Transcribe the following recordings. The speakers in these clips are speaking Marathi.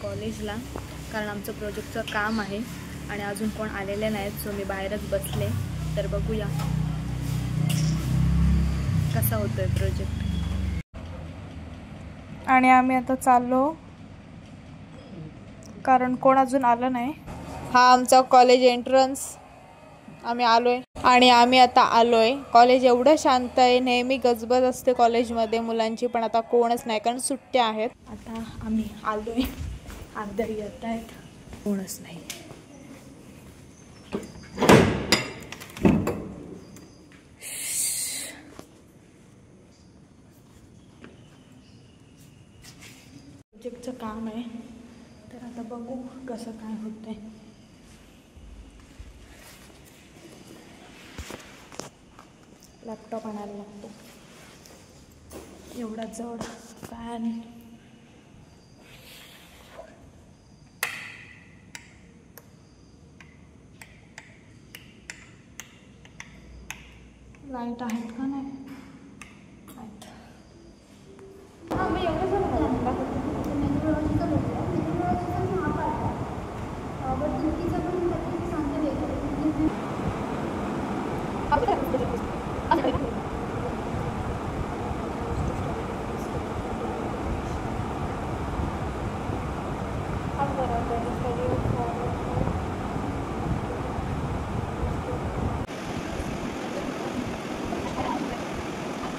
कॉलेजला, कारण आमचं प्रोजेक्टचं काम आहे आणि अजून कोण आलेले नाहीत. सो मी बाहेरच बसले. तर बघूया कसा होतोय प्रोजेक्ट. आणि आम्ही आता चाललो कारण कोण अजून आलं नाही. हा आमचा कॉलेज एंट्रन्स. आम्ही आलोय आणि आम्ही आता आलोय. कॉलेज एवढं शांत आहे. नेहमी गजबज असते कॉलेजमध्ये मुलांची, पण आता कोणच नाही कारण सुट्ट्या आहेत. आता आम्ही आलोय. अर्धा येत आहेत, कोणच नाही. प्रोजेक्टचं काम आहे, तर आता बघू कसं काय होतंय. लॅपटॉप आणायला लागतो. एवढा जड फॅन. लाईट आहेत का नाही? आहेत. हां, मी एवढं जर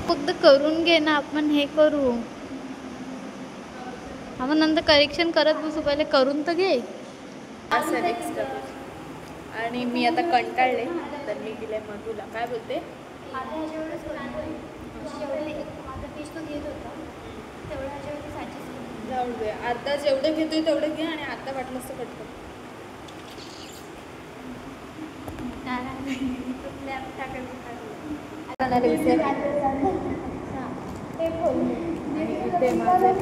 फक्त करून घे ना, आपण हे करू. आपण नंतर करेक्शन करत बसू, पहिले करून तर घे. असं एक्स्ट्रा. आणि मी आता कंटाळले, तर मी दिले मधूला. काय बोलते? जाऊ दे, आता जेवढे घेतोय तेवढे घे आणि आता वाटलं असतं कट कर. इथे माझे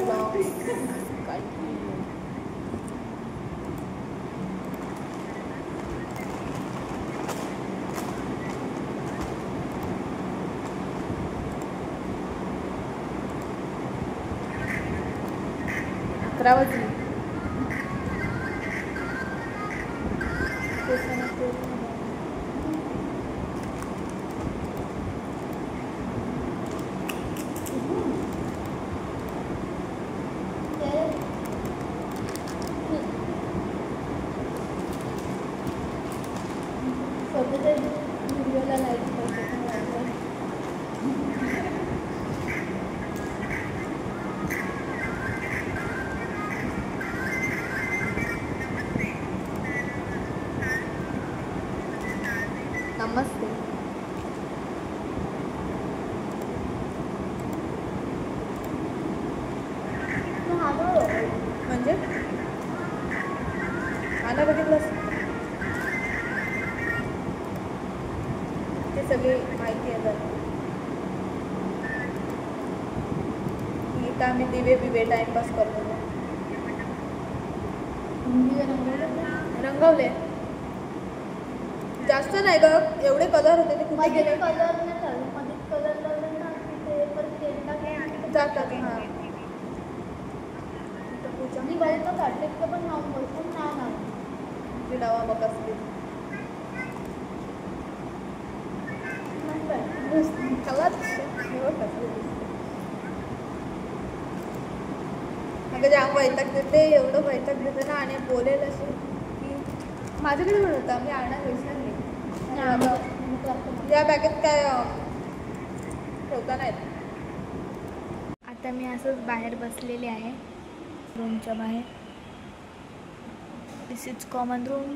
वाजली. व्हिडिओला लाईक नमस्ते. म्हणजे मला बघितलंस ते सगळी माहिती आहे. इथं आम्ही दिवे बिवे टाइमपास करतो. रंगवले जास्त नाही ग, एवढे कलर होते ते कुठे गेले? कलर नाही झाले मध्ये, कलर लावले ना तिथे परत जातात. हां, पूजा मी बरेच काढले पण नाव बोलतो ना ती डावा बघ असते. अगं जाम वैताग देते, एवढं वैताग देते ना. आणि बोलेल असं की माझ्याकडे पण होता, मी आणणार विसरले. या बॅगेत काय ठेवता नाहीत. आता मी असंच बाहेर बसलेले आहे, रूमच्या बाहेर. दिस इज कॉमन रूम.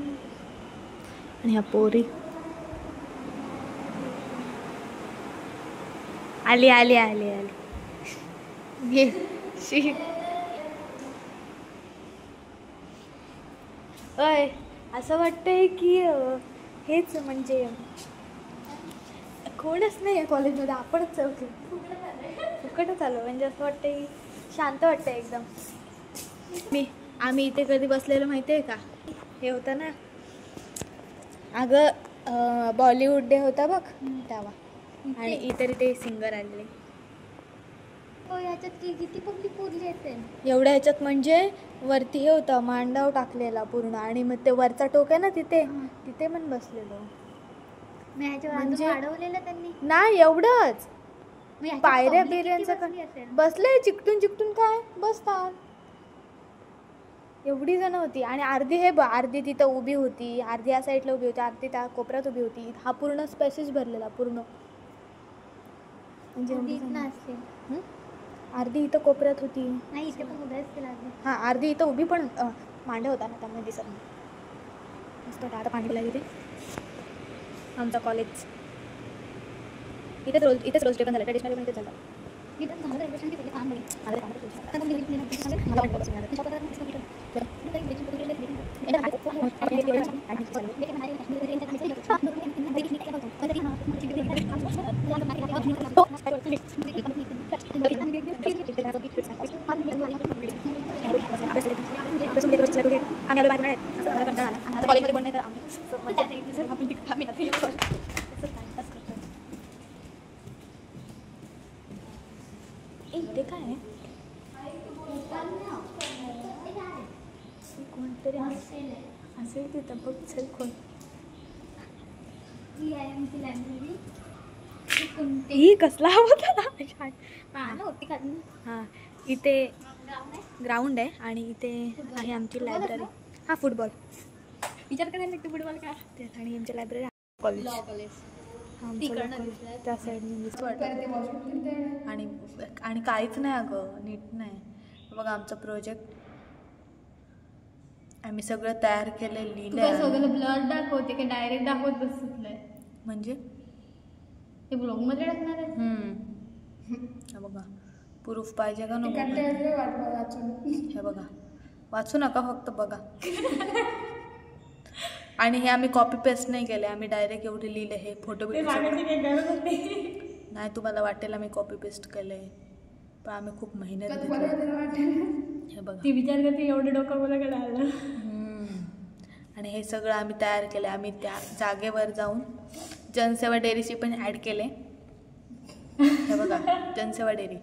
आणि ह्या पोरी आली आली आली आली. ये शी. अय, असं वाटतंय की हेच म्हणजे कोणच नाही आहे कॉलेजमध्ये, आपणच चौक फुकटच आलो. म्हणजे असं वाटतंय, शांत वाटतंय एकदम. आम्ही इथे कधी बसलेलो माहिती आहे का? हे होतं ना अगं, बॉलिवूड डे होता बघ तेव्हा. आणि इतर ते सिंगर आलेले. ह्याच्यात किती पब्लिक पुरली असेल एवढ्या ह्याच्यात म्हणजे वरती हे होतं मांडव टाकलेला पूर्ण आणि मग ते वरचा टोक आहे ना तिथे पण बसलेलो म्हणजे वाढवलेलं त्यांनी नाही एवढंच पायऱ्या public किती बिर्यांचं बसली असेल? बसलंय चिकटून काय बसतात एवढी जण होती आणि अर्धी अर्धी तिथं उभी होती अर्धी या साईडला उभी होती अर्धी त्या कोपऱ्यात उभी होती हा पूर्ण स्पेसेस भरलेला पूर्ण म्हणजे अर्धी इथं कोपऱ्यात होती नाही इथे पण उभ्या असतील हां अर्धी इथं उभी पण मांडव होता ना त्यामुळे दिसत नाही मस्त आता पाणी पिला तिथे आमचा कॉलेज इथेच रोज डे पण झालं ट्रेडिशनल पण इथेच झालं कॉलेजमध्ये पण नाही तर इथे काय आहे कोणतरी असेल तिथं बघ चल कोण ही कसला होता ना हां इथे ग्राउंड आहे आणि इथे आहे आमची लायब्ररी हा फुटबॉल विचार करायला लागते फुटबॉल का तेच आणि आमची लायब्ररी कॉलेज त्या साईडने आणि काहीच नाही अगं नीट नाही बघा आमचा प्रोजेक्ट आम्ही सगळं तयार केलं लिहिलंय सगळं ब्लर दाखवते की डायरेक्ट दाखवत बसलंय म्हणजे ते ब्लॉग मध्ये टाकणार आहे हे बघा प्रूफ पाहिजे का नको हे बघा वाचू नका फक्त बघा आणि हे आम्ही कॉपी पेस्ट नाही केले आम्ही डायरेक्ट एवढे लिहिले हे फोटो नाही तुम्हाला वाटेल आम्ही कॉपी पेस्ट केलंय पण आम्ही खूप मेहनत घेतली हे बघा ती विचार करते एवढं डोकं बोला का आलं आणि हे सगळं आम्ही तयार केलं आम्ही त्या जागेवर जाऊन जनसेवा डेअरीची पण ॲड केले हे बघा जनसेवा डेअरी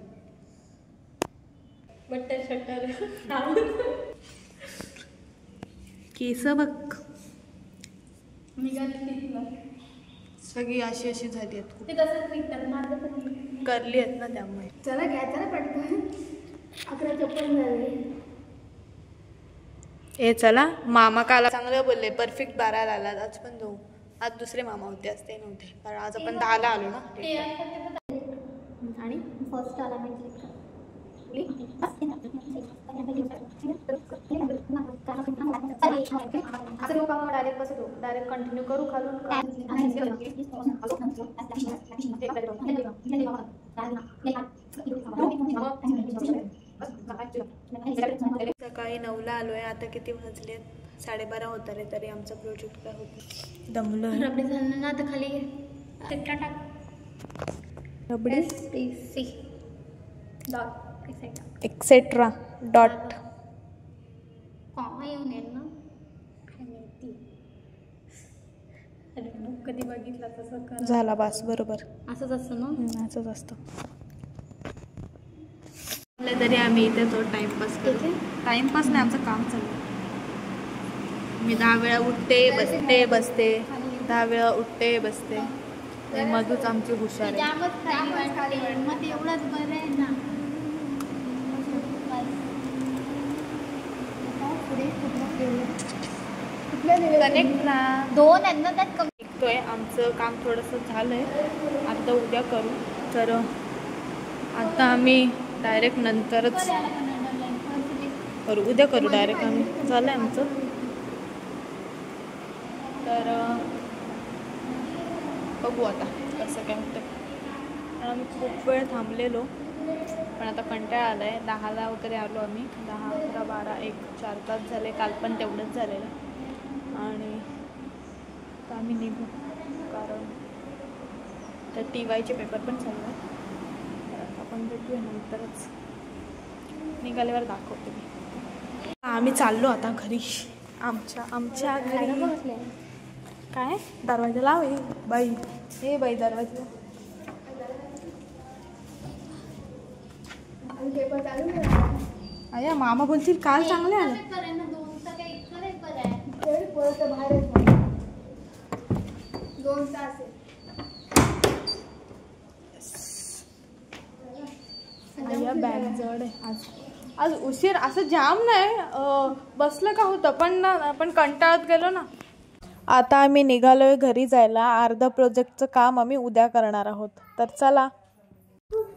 केस बघ सगळी अशी झाली आहेत करली आहेत ना त्यामुळे चला घ्या चला पटकन 11 चप्पल झाले ए चला मामा काला चांगलं बोलले परफेक्ट 12 आला आज पण जाऊ आज दुसरे मामा होते आज ते नव्हते कारण आज आपण 10ला आलो ना आणि फर्स्ट आला डायरेक्ट बसतो डायरेक्ट कंटिन्यू करू खालून सकाळी 9ला आलोय आता किती वाजलेत 12:30 होत आले तरी आमचा प्रोजेक्ट काय होत दमलो रबडी झालं ना आता खाली रबडी एक्सेट्रा डॉट येऊन येईल ना अरे बुक कधी बघितला तसं झाला बस बरोबर असंच असतं ना असंच असतं तरी आम्ही इथे तो टाइमपास करतो टाइमपास नाही आमचं काम चालू मी 10 वेळा उठते बसते 10 वेळा उठते बसते मधूच आमची हुशार आहे मग एवढंच बरं आहे ना कनेक्ट ना 2 आहेत ना त्यात कमी निघतोय आमचं काम थोडंसं झालंय आता उद्या करू तर आता आम्ही डायरेक्ट नंतरच करू उद्या करू डायरेक्ट आम्ही झालं आहे आमचं तर बघू आता कसं काय होतं आम्ही खूप वेळ थांबलेलो पण आता कंटाळा आला आहे 10ला वगैरे आलो आम्ही 10, 11, 12, 1, 4 तास झाले काल पण तेवढंच झालेलं आणि आता आम्ही निघू कारण तर TYचे पेपर पण चालू आहे तर आपण भेटूया नंतरच निघाल्यावर दाखवते मी आम्ही चाललो आता घरी आमच्या घरी काय दरवाजा लाव बाई हे बाई दरवाजा अय्या मामा बोलतील काल चांगले आलं. अय्या बॅग जड आहे आज. आज उशीर असं जाम नाही बसलं का होतं पण कंटाळत गेलो ना. आता आम्ही निघालोय घरी जायला. अर्धा प्रोजेक्टचं काम आम्ही उद्या करणार आहोत. तर चला.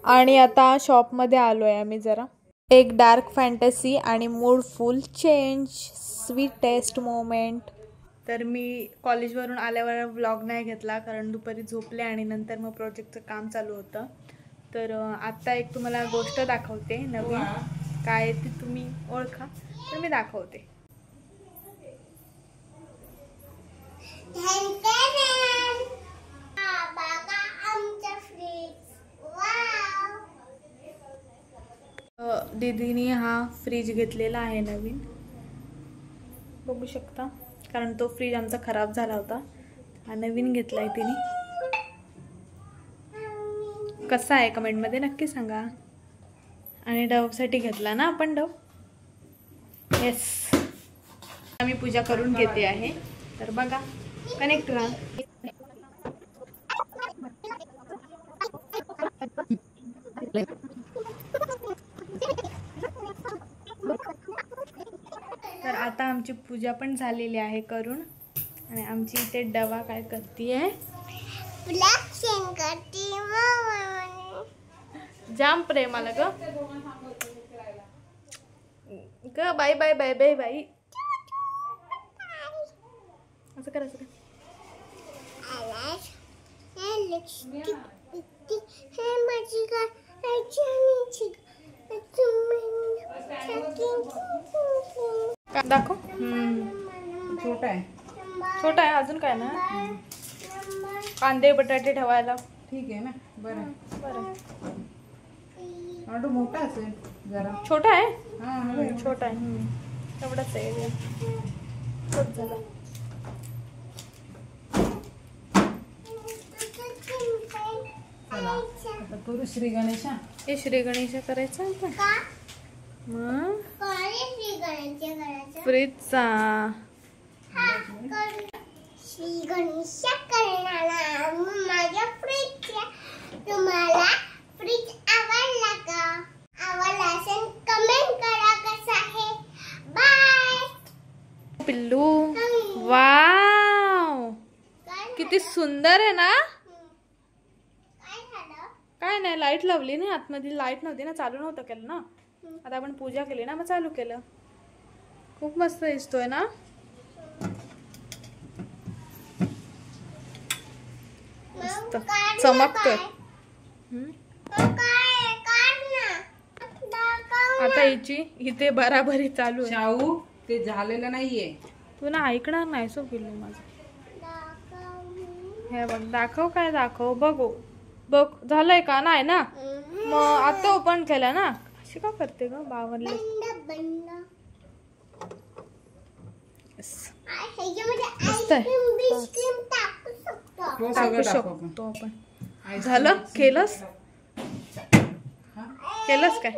आणि आता शॉपमध्ये आलोय आम्ही जरा. एक डार्क फॅन्टसी आणि मूड फुल चेंज स्वीटेस्ट मोमेंट. तर मी कॉलेजवरून आल्यावर व्लॉग नाही घेतला कारण दुपारी झोपले आणि नंतर मग प्रोजेक्टचं काम चालू होतं. तर आत्ता एक तुम्हाला गोष्ट दाखवते नवीन. काय ती तुम्ही ओळखा तर मी दाखवते. दीदीने हा फ्रीज घेतलेला आहे नवीन. बघू शकता कारण तो फ्रीज आमचा खराब झाला होता. हा नवीन घेतलाय तिने. कसा आहे कमेंटमध्ये नक्की सांगा. आणि डवसाठी घेतला ना आपण डव. येस. आम्ही पूजा करून घेते आहे. तर बघा कनेक्ट राहा. तर आता आमची पूजा पण झालेली आहे करून. आणि आमची इथे डवा काय करतीये जाम प्रेमाला ग bye bye bye bye bye. असं कर असं कर. दाखव. छोटा आहे अजून काय ना. कांदे बटाटे ठेवायला ठीक आहे ना. बरं बरं. मोठा असेल जरा. छोटा आहे. हा छोटा आहे. तेवढाच आहे. खूप झाला. आता करू श्री गणेशा. हे श्री गणेशा करायचं आपण. मग फ्रीजचा श्री गणेशा करणार माझ्या फ्रीजच्या. तुम्हाला फ्रीज आवडला का? आवडला असेल कमेंट करा कसा आहे. बाय पिल्लू. वाव किती सुंदर आहे ना. काय नाही लाईट लावली ना. आतमध्ये लाईट नव्हती ना. चालू नव्हतं केलं ना. आता आपण पूजा केली ना मग चालू केलं. खूप मस्त दिसतोय ना. मस्त चमकतोय. आता हिची इथे बराबरी चालू आहे. शाहू ते झालेलं नाहीये. तू ना ऐकणार नाही सो पिल्लू माझं. हे बघ दाखव काय दाखव. बघू बघ झालंय का नाही ना. मग आता ओपन केलं ना. अशी का करते ग बावरले. मस्त आहे. टाकू शकतो आपण. झालं केलंस काय.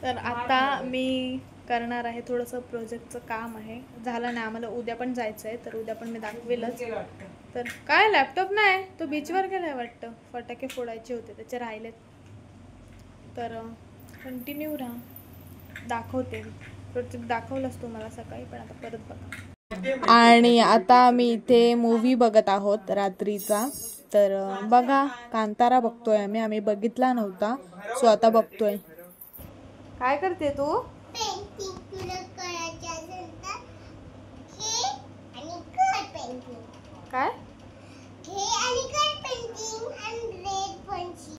तर आता मी करणार आहे थोडंसं प्रोजेक्टचं काम आहे. झालं नाही आम्हाला उद्या पण जायचं आहे. तर उद्या पण मी दाखवेलच. तर काय लॅपटॉप नाही तो बीचवर गेलाय वाटतं. फटाके फोडायचे होते त्याचे राहिलेत. तर कंटिन्यू राहा. दाखवते प्रोजेक्ट दाखवलंच तुम्हाला सकाळी पण आता परत बघा. आणि आता आम्ही इथे मूवी बघत आहोत रात्रीचा. तर बघा कांतारा बघतोय आम्ही बघितला नव्हता सो आता बघतोय. काय करते तू. काय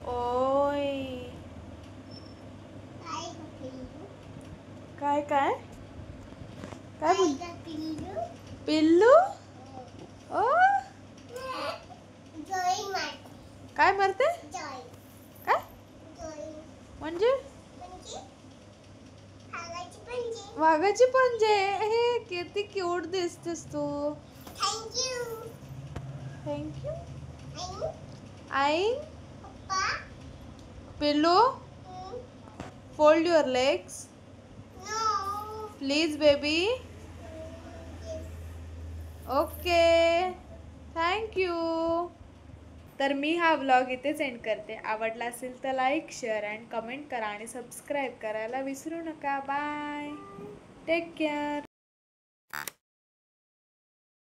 ओय काय काय काय बोल. पिल्लू ओ काय मारते. काय म्हणजे वाघाची पंजे. हे किती क्यूट दिसतेस तू. थँक्यू. आई पिल्लू fold your legs No. Please baby. Okay, thank you. तर मी हा व्लॉग इथेच एंड करते. आवडला असेल तर लाईक, शेअर अँड कमेंट करा आणि सबस्क्राईब करायला विसरू नका. Bye, take care.